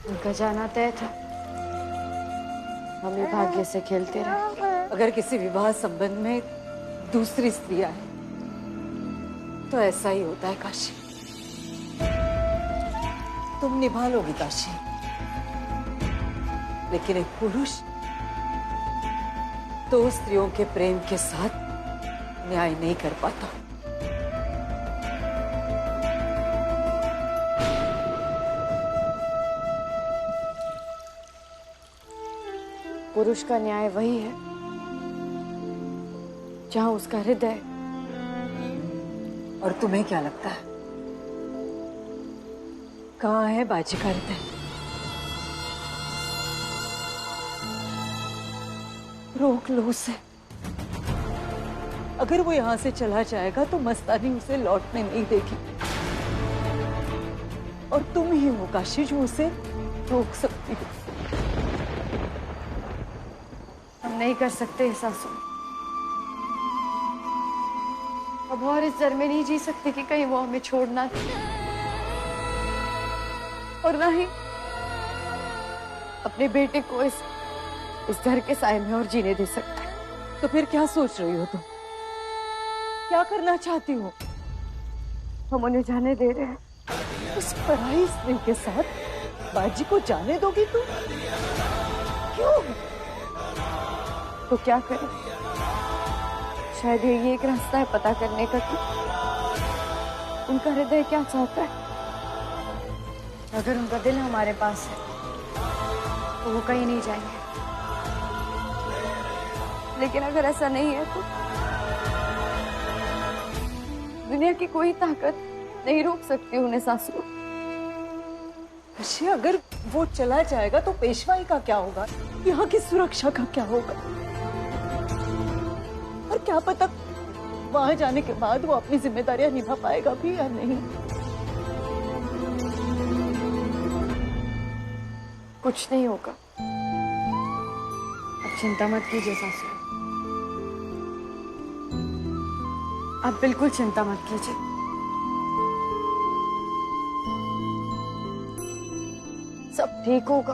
उनका जाना तय था, हम ही भाग्य से खेलते रहे। अगर किसी विवाह संबंध में दूसरी स्त्री आए तो ऐसा ही होता है काशी। तुम निभा लोगी काशी, लेकिन एक पुरुष दो स्त्रियों के प्रेम के साथ न्याय नहीं कर पाता। पुरुष का न्याय वही है जहां उसका हृदय। और तुम्हें क्या लगता है कहाँ है बाजी का हृदय? रोक लो उसे। अगर वो यहां से चला जाएगा तो मस्तानी उसे लौटने नहीं देगी, और तुम ही हो काशी जो उसे रोक सकती हो। हम नहीं कर सकते सासू। अब और इस डर में नहीं जी सकते कि कहीं वो हमें छोड़ना दे, और ना ही अपने बेटे को इस घर के साए में और जीने दे सकते। तो फिर क्या सोच रही हो तुम? क्या करना चाहती हो? हम उन्हें जाने दे रहे हैं। उस पराई स्त्री के साथ बाजी को जाने दोगी तुम? क्यों? तो क्या करें? शायद ये एक रास्ता है पता करने का कि उनका हृदय क्या चाहता है। अगर उनका दिल हमारे पास है तो वो कहीं नहीं जाएंगे, लेकिन अगर ऐसा नहीं है तो दुनिया की कोई ताकत नहीं रोक सकती उन्हें सासू। अच्छा, अगर वो चला जाएगा तो पेशवाई का क्या होगा? यहाँ की सुरक्षा का क्या होगा? और क्या पता वहां जाने के बाद वो अपनी जिम्मेदारियां निभा पाएगा भी या नहीं। कुछ नहीं होगा, अब चिंता मत कीजिए सासू। आप बिल्कुल चिंता मत कीजिए। सब ठीक होगा।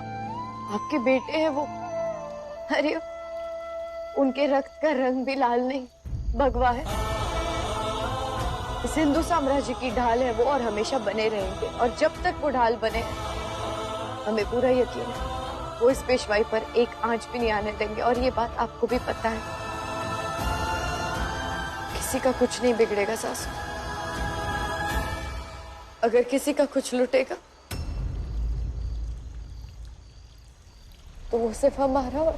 आपके बेटे हैं वो। अरे उनके रक्त का रंग भी लाल नहीं, भगवा है। इस हिंदू साम्राज्य की ढाल है वो, और हमेशा बने रहेंगे। और जब तक वो ढाल बने, हमें पूरा यकीन है वो इस पेशवाई पर एक आंच भी नहीं आने देंगे। और ये बात आपको भी पता है। किसी का कुछ नहीं बिगड़ेगा सासू। अगर किसी का कुछ लुटेगा तो वो सिर्फ हमारा और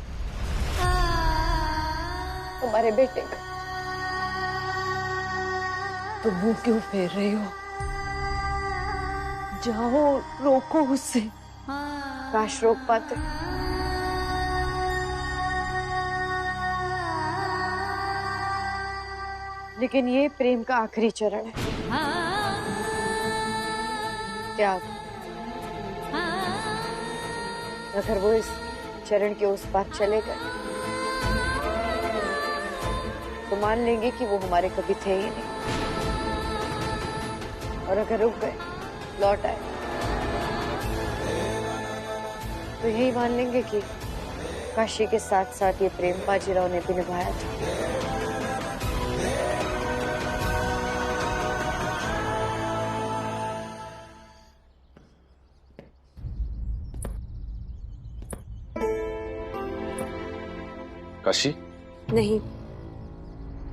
हमारे बेटे का। तो मुंह क्यों फेर रही हो? जाओ, रोको उसे। काश रोक पाते। लेकिन ये प्रेम का आखिरी चरण है, त्याग। अगर वो इस चरण के उस पार चले गए तो मान लेंगे कि वो हमारे कभी थे ही नहीं, और अगर रुक गए, लौट आए, तो यही मान लेंगे कि काशी के साथ साथ ये प्रेम बाजीराव ने भी निभाया था। काशी? नहीं,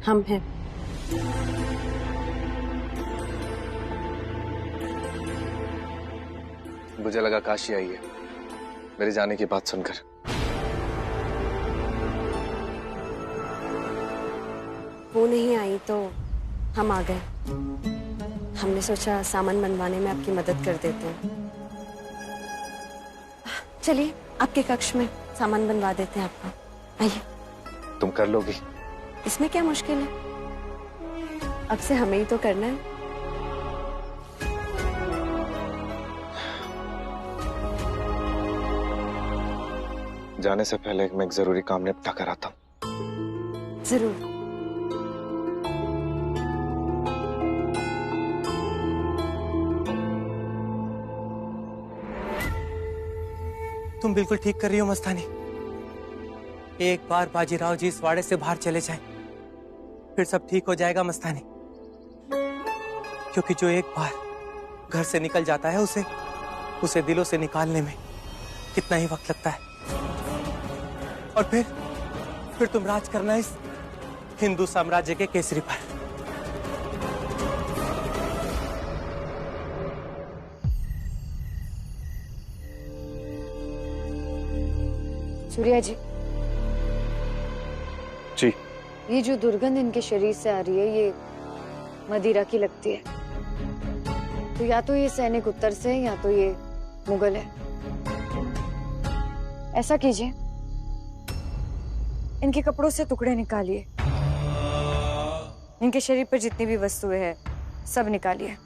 हम हैं। मुझे लगा काशी आई है मेरे जाने की बात सुनकर। वो नहीं आई तो हम आ गए। हमने सोचा सामान बनवाने में आपकी मदद कर देते हैं। चलिए आपके कक्ष में सामान बनवा देते हैं आपका। आइए। तुम कर लोगी? इसमें क्या मुश्किल है? अब से हमें ही तो करना है। जाने से पहले मैं एक जरूरी काम निपटा कर आता हूं। जरूर। तुम बिल्कुल ठीक कर रही हो मस्तानी। एक बार बाजीराव जी इस वाड़े से बाहर चले जाएं, फिर सब ठीक हो जाएगा मस्तानी। क्योंकि जो एक बार घर से निकल जाता है उसे दिलों से निकालने में कितना ही वक्त लगता है। और फिर तुम राज करना इस हिंदू साम्राज्य के केसरी पर। सूर्या जी, जी। ये जो दुर्गंध इनके शरीर से आ रही है, ये मदिरा की लगती है। तो या तो ये सैनिक उत्तर से है या तो ये मुगल है। ऐसा कीजिए, इनके कपड़ों से टुकड़े निकालिए, इनके शरीर पर जितनी भी वस्तुएं हैं सब निकालिए।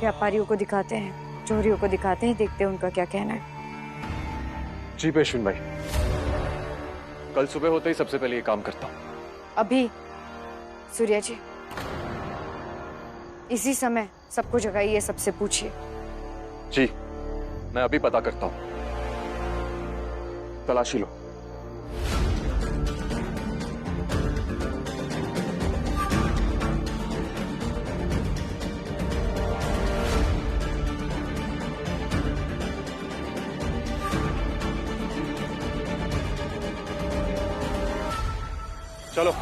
व्यापारियों को दिखाते हैं, चोरियों को दिखाते हैं, देखते हैं उनका क्या कहना है। जी पेशवेन भाई, कल सुबह होते ही सबसे पहले ये काम करता हूँ। अभी सूर्या जी, इसी समय सबको जगाइए, सबसे पूछिए। जी, मैं अभी पता करता हूँ। तलाशी लो। चलो।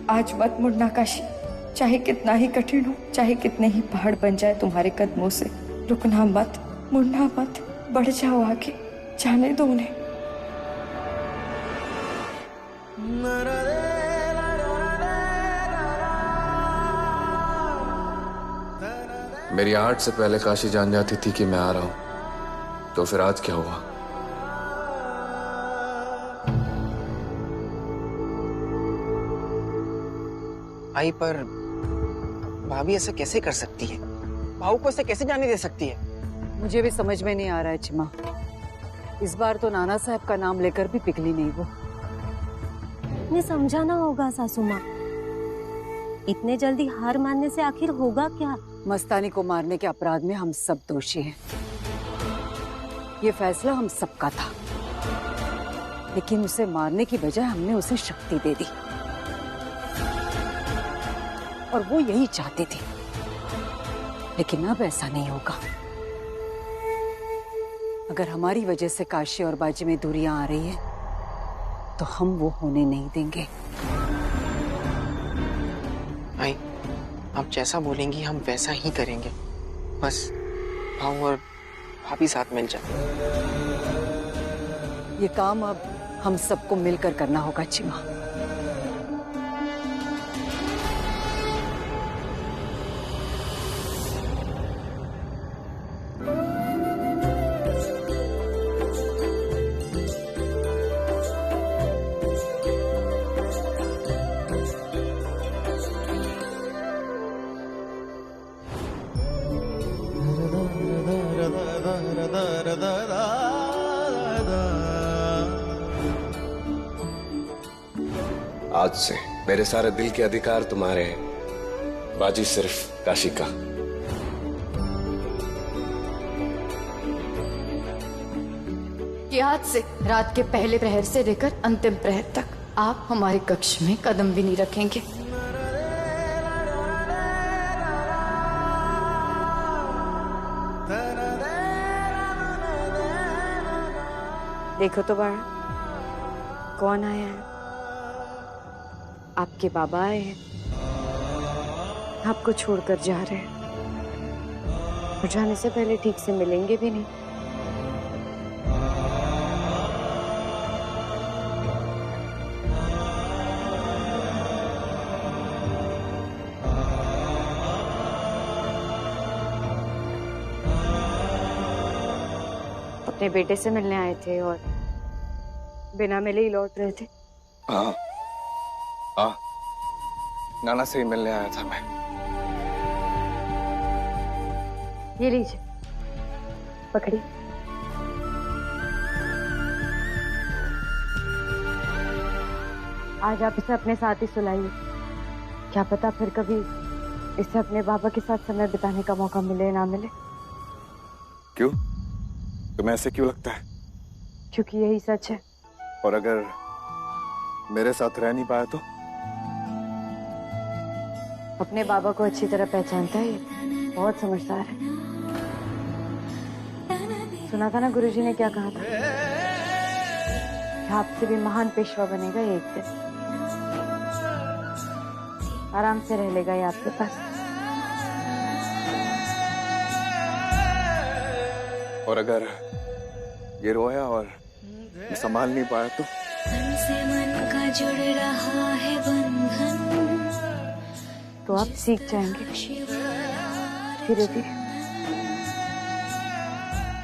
आज मत मुड़ना काशी, चाहे कितना ही कठिन हो, चाहे कितने ही पहाड़ बन जाए तुम्हारे कदमों से। रुकना मत, मुड़ना मत, बढ़ जाओ आगे, जाने दो उन्हें। मेरी आर्ट से पहले काशी जान जाती थी कि मैं आ रहा हूं, तो फिर आज क्या हुआ? आई पर भाभी ऐसा कैसे कर सकती है? भाऊ को ऐसे कैसे जाने दे सकती है? मुझे भी समझ में नहीं आ रहा है चिमा। इस बार तो नाना साहब का नाम लेकर भी पिघली नहीं वो। ने समझाना होगा सासू माँ, इतने जल्दी हार मानने से आखिर होगा क्या? मस्तानी को मारने के अपराध में हम सब दोषी हैं। ये फैसला हम सबका था, लेकिन उसे मारने की बजाय हमने उसे शक्ति दे दी, और वो यही चाहती थी। लेकिन अब ऐसा नहीं होगा। अगर हमारी वजह से काशी और बाजी में दूरियां आ रही है, तो हम वो होने नहीं देंगे। आई, आप जैसा बोलेंगी हम वैसा ही करेंगे। बस भाऊ और भाभी साथ मिल जाए। ये काम अब हम सबको मिलकर करना होगा चिमा। आज से मेरे सारे दिल के अधिकार तुम्हारे हैं, बाजी सिर्फ काशी का। कि आज से रात के पहले प्रहर से लेकर अंतिम प्रहर तक आप हमारे कक्ष में कदम भी नहीं रखेंगे। देखो तो बाड़ा, कौन आया है? आपके बाबा आए हैं, आपको छोड़कर जा रहे हैं, और जाने से पहले ठीक से मिलेंगे भी नहीं। अपने बेटे से मिलने आए थे और बिना मिले ही लौट रहे थे। हाँ हाँ, नाना से ही मिलने आया था मैं। ये लीजिए, पकड़िए। आज आप इसे अपने साथ ही सुलाइए। क्या पता फिर कभी इसे अपने बाबा के साथ समय बिताने का मौका मिले ना मिले। क्यों? तुम्हें ऐसे क्यों लगता है? क्योंकि यही सच है। और अगर मेरे साथ रह नहीं पाया तो? अपने बाबा को अच्छी तरह पहचानता है, ये बहुत समझदार है। सुना था ना गुरुजी ने क्या कहा था, आपसे भी महान पेशवा बनेगा ये एक दिन। आराम से रह लेगा ये आपके पास। और अगर ये रोया और मैं संभाल नहीं पाया तो? तन से मन का जुड़ रहा है बंधन, तो आप सीख जाएंगे धीरे धीरे।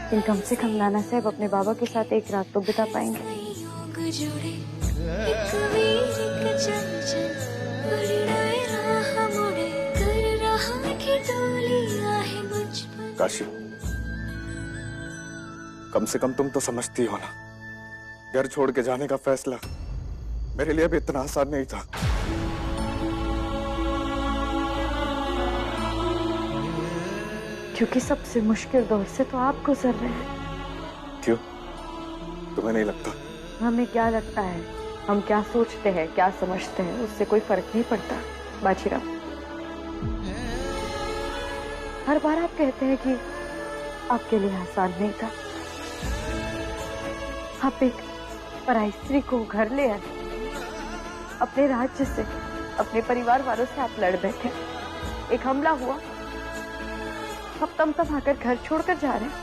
लेकिन कम से कम नाना साहब अपने बाबा के साथ एक रात तो बिता पाएंगे। काशी, कम से कम तुम तो समझती हो ना, घर छोड़ के जाने का फैसला मेरे लिए भी इतना आसान नहीं था। क्योंकि सबसे मुश्किल दौर से तो आप गुजर रहे हैं। क्यों? तुम्हें नहीं लगता? हमें क्या लगता है, हम क्या सोचते हैं, क्या समझते हैं, उससे कोई फर्क नहीं पड़ता बाजीराव। हर बार आप कहते हैं कि आपके लिए आसान नहीं था। आप एक पराई स्त्री को घर ले आए, अपने राज्य से, अपने परिवार वालों से आप लड़ बैठे। एक हमला हुआ, आप तम आकर घर छोड़कर जा रहे हैं।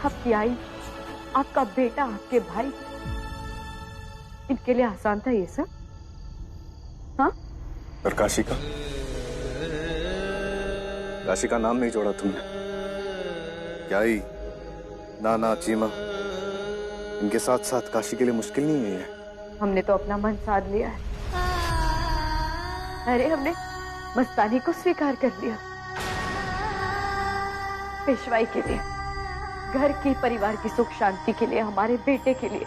आपकी आई, आपका बेटा, आपके भाई, इनके लिए आसान था ये सब? हाँ? और काशी का? काशी का नाम नहीं जोड़ा तुमने। क्या ही नाना, चीमा, इनके साथ साथ काशी के लिए मुश्किल नहीं है ये? हमने तो अपना मन साध लिया है। अरे हमने मस्तानी को स्वीकार कर लिया, पेशवाई के लिए, घर की, परिवार की सुख शांति के लिए, हमारे बेटे के लिए,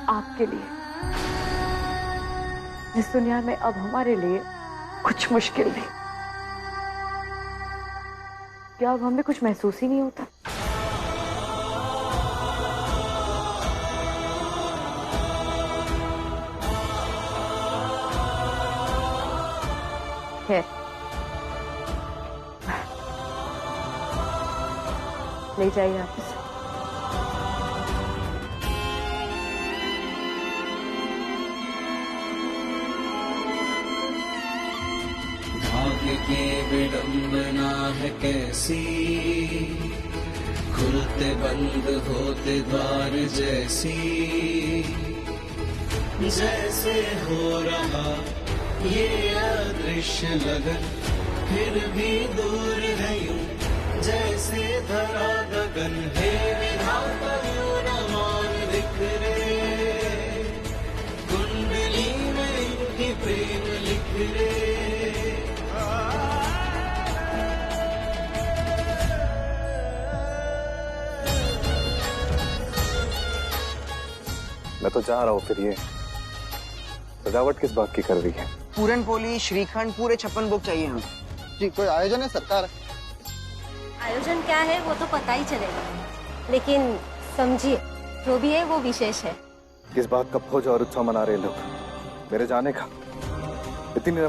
आपके लिए। इस दुनिया में अब हमारे लिए कुछ मुश्किल नहीं। क्या अब हमें कुछ महसूस ही नहीं होता? है ले जाइए आप इसे। भाग्य की विडंबना है कैसी, खुलते बंद होते द्वार जैसी, जैसे हो रहा ये अदृश्य लगन, फिर भी दूर है यूं जैसे धरा गगन। हे विधाता यूं न मान बिखरे, कुंडली में इनकी प्रेम लिख रे। मैं तो जा रहा हूँ, फिर ये सजावट किस बात की कर रही है? पूरन पोली, श्रीखंड, पूरे 56 बुक चाहिए हमें। जी, कोई आयोजन है सरकार? आयोजन क्या है वो तो पता ही चलेगा, लेकिन समझिए जो भी है वो विशेष है। किस बात का फौज और उत्सव मना रहे लोग? मेरे जाने का? इतनी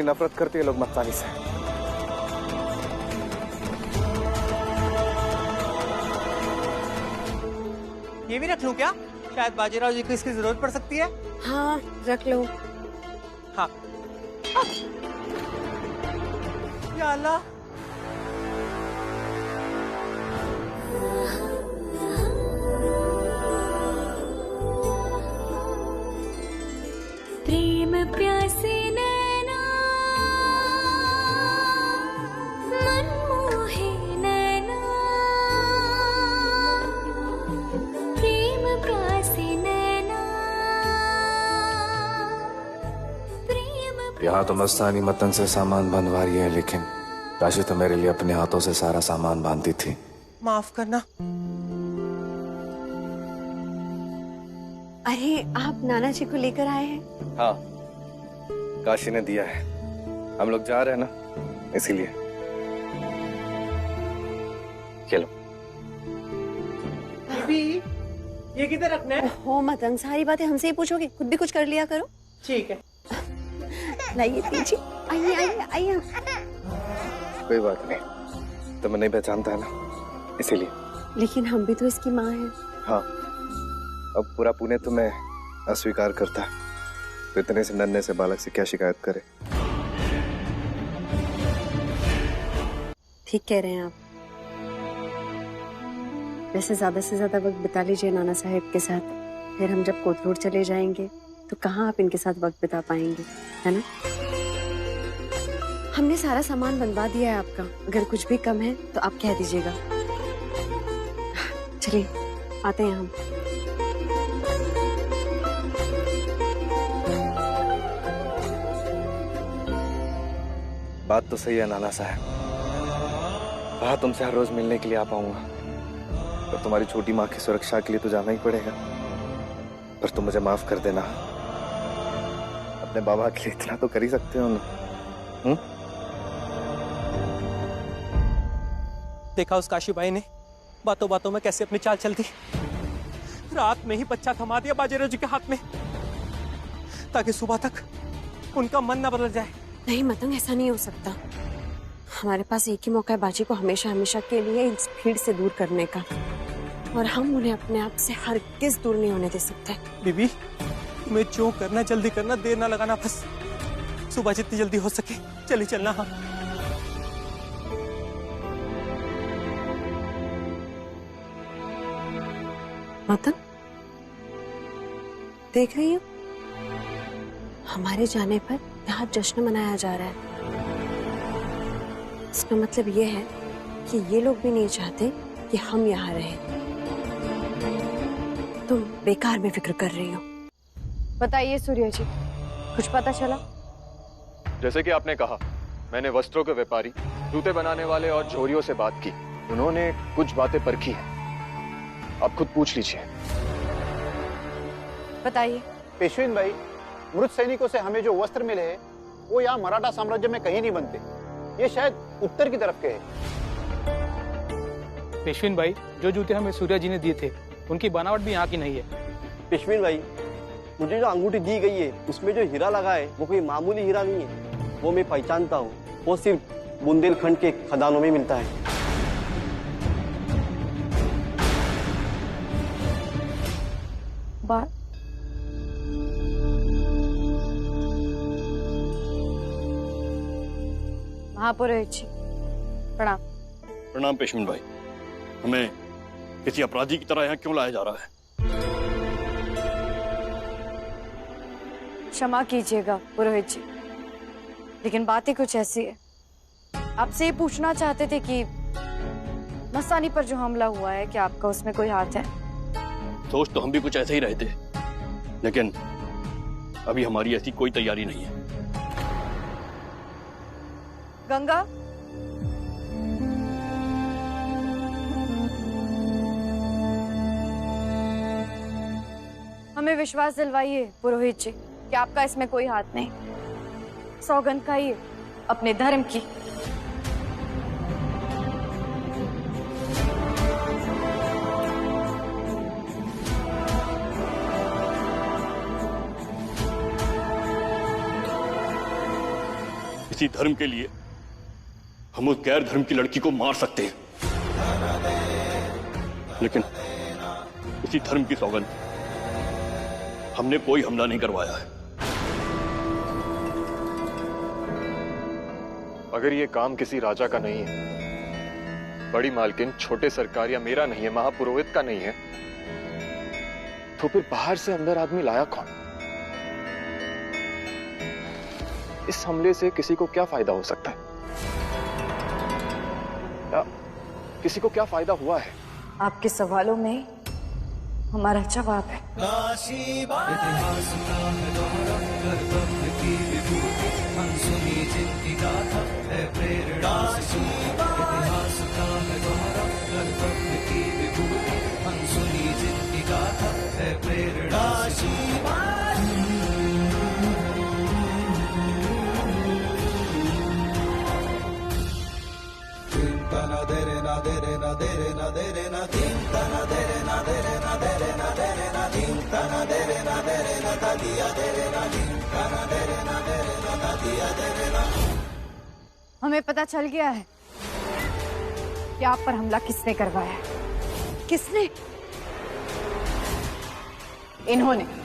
नफरत करते हैं लोग मस्तानी से। ये भी रख लूं क्या? शायद बाजीराव जी को इसकी जरूरत पड़ सकती है। हाँ, रख लो। हाँ। या अल्लाह, प्रेम प्यासे नैना, मन मोहे नैना, यहाँ तो मस्तानी मतन से सामान बंधवा रही है, लेकिन काशी तो मेरे लिए अपने हाथों से सारा सामान बांधती थी। माफ करना। अरे आप नाना जी को लेकर आए हैं? हाँ, काशी ने दिया है। हम लोग जा रहे हैं ना, इसीलिए। चलो। ये किधर रखना है? हो मतंग, सारी बातें हमसे ही पूछोगे, खुद भी कुछ कर लिया करो। ठीक है। लाइए दीजिए, आइए आइए आइए। कोई बात नहीं, तो मैं नहीं पहचानता है ना, इसीलिए। लेकिन हम भी तो इसकी माँ हैं। हाँ, अब पूरा पुणे तुम्हें अस्वीकार करता है, तो इतने से नन्हे से बालक से क्या शिकायत करे। ठीक कह रहे हैं आप। वैसे ज्यादा से ज्यादा वक्त बिता लीजिए नाना साहब के साथ, फिर हम जब कोथरूड चले जाएंगे तो कहाँ आप इनके साथ वक्त बिता पाएंगे, है ना? हमने सारा सामान बनवा दिया है आपका, अगर कुछ भी कम है तो आप कह दीजिएगा। चलिए आते हैं हम। बात तो सही है नाना साहब, वहां तुमसे हर रोज मिलने के लिए आ पाऊंगा, पर तुम्हारी छोटी माँ की सुरक्षा के लिए तो जाना ही पड़ेगा। पर तुम मुझे माफ कर देना, अपने बाबा के लिए इतना तो कर ही सकते हो ना। देखा उस काशीबाई ने बातों बातों में कैसे अपनी चाल चल दी। रात में ही बच्चा थमा दिया बाजीराव जी के हाथ में, ताकि सुबह तक उनका मन न बदल जाए। नहीं मतंग, ऐसा नहीं हो सकता। हमारे पास एक ही मौका है बाजी को हमेशा हमेशा के लिए इस भीड़ से दूर करने का, और हम उन्हें अपने आप से हरगिज़ दूर नहीं होने दे सकते। बीबी, तुम्हें जो करना जल्दी करना, देर ना लगाना, बस सुबह जितनी जल्दी हो सके चली चलना। हाँ, मतंग देख रही हो, हमारे जाने पर यहाँ जश्न मनाया जा रहा है। इसका मतलब ये है कि ये लोग भी नहीं चाहते कि हम यहाँ रहें। तुम बेकार में फिक्र कर रही हो। बताइए सूर्य जी, कुछ पता चला? जैसे कि आपने कहा, मैंने वस्त्रों के व्यापारी, जूते बनाने वाले और झोरियों से बात की। उन्होंने कुछ बातें परखी हैं, आप खुद पूछ लीजिए। बताइए। पेशवीन भाई, मृत सैनिकों से हमें जो वस्त्र मिले हैं वो यहाँ मराठा साम्राज्य में कहीं नहीं बनते, ये शायद उत्तर की तरफ के हैं। पेशवीन भाई, जो जूते हमें सूर्य जी ने दिए थे उनकी बनावट भी यहाँ की नहीं है। पेशवीन भाई, मुझे जो अंगूठी दी गई है उसमें जो हीरा लगा है वो कोई मामूली हीरा नहीं है, वो मैं पहचानता हूँ। वो सिर्फ बुंदेलखंड के खदानों में मिलता है। बात महापुरोहित जी, प्रणाम। प्रणाम पेशवीन भाई, हमें किसी अपराधी की तरह यहाँ क्यों लाया जा रहा है? क्षमा कीजिएगा पुरोहित जी, लेकिन बात ही कुछ ऐसी है। आपसे ये पूछना चाहते थे कि मस्तानी पर जो हमला हुआ है, क्या आपका उसमें कोई हाथ है? सोच तो हम भी कुछ ऐसे ही रहे थे, लेकिन अभी हमारी ऐसी कोई तैयारी नहीं है। गंगा, हमें विश्वास दिलवाइए पुरोहित जी कि आपका इसमें कोई हाथ नहीं। सौगंध खाइए अपने धर्म की। इसी धर्म के लिए हम उस गैर धर्म की लड़की को मार सकते हैं, लेकिन इसी धर्म की सौगंध, हमने कोई हमला नहीं करवाया है। अगर ये काम किसी राजा का नहीं है, बड़ी मालकिन, छोटे सरकार या मेरा नहीं है, महापुरोहित का नहीं है, तो फिर बाहर से अंदर आदमी लाया कौन? इस हमले से किसी को क्या फायदा हो सकता है? या किसी को क्या फायदा हुआ है? आपके सवालों में हमारा जवाब है। इतिहास का है गौरव, कर्तव्य की विभूति, अनसुनी जिनकी गाथा है प्रेरणा से सूखी। इतिहास का है गौरव, कर्तव्य की विभूति, अनसुनी जिनकी गाथा है प्रेरणा से हमें पता चल गया है कि आप पर हमला किसने करवाया है। किसने? इन्होंने।